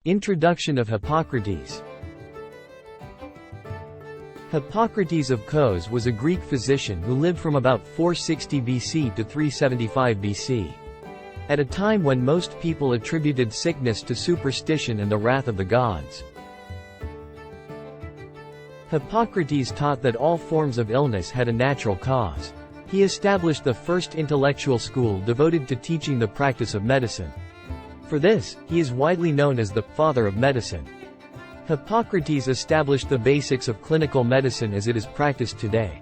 Introduction of Hippocrates. Hippocrates of Kos was a Greek physician who lived from about 460 BC to 375 BC. At a time when most people attributed sickness to superstition and the wrath of the gods. Hippocrates taught that all forms of illness had a natural cause. He established the first intellectual school devoted to teaching the practice of medicine. For this, he is widely known as the father of medicine. Hippocrates established the basics of clinical medicine as it is practiced today.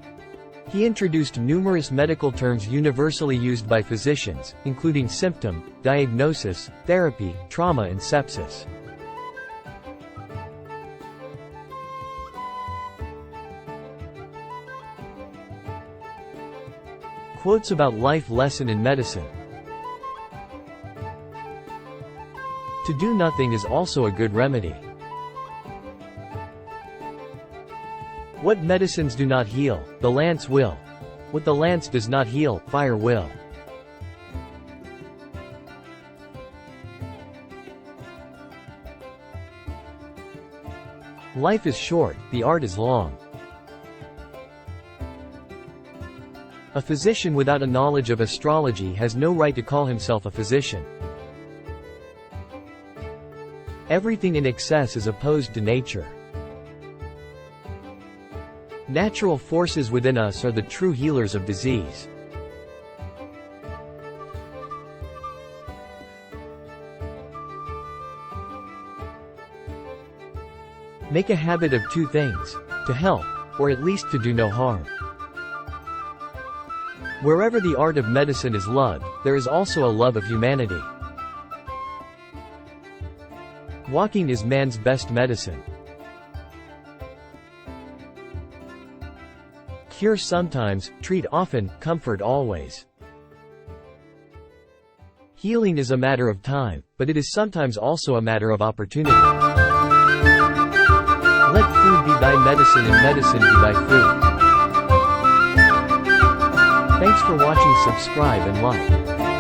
He introduced numerous medical terms universally used by physicians, including symptom, diagnosis, therapy, trauma and sepsis. Quotes about life lesson in medicine. To do nothing is also a good remedy. What medicines do not heal, the lance will. What the lance does not heal, fire will. Life is short, the art is long. A physician without a knowledge of astrology has no right to call himself a physician. Everything in excess is opposed to nature. Natural forces within us are the true healers of disease. Make a habit of two things: to help, or at least to do no harm. Wherever the art of medicine is loved, there is also a love of humanity. Walking is man's best medicine. Cure sometimes, treat often, comfort always. Healing is a matter of time, but it is sometimes also a matter of opportunity. Let food be thy medicine and medicine be thy food. Thanks for watching. Subscribe and like.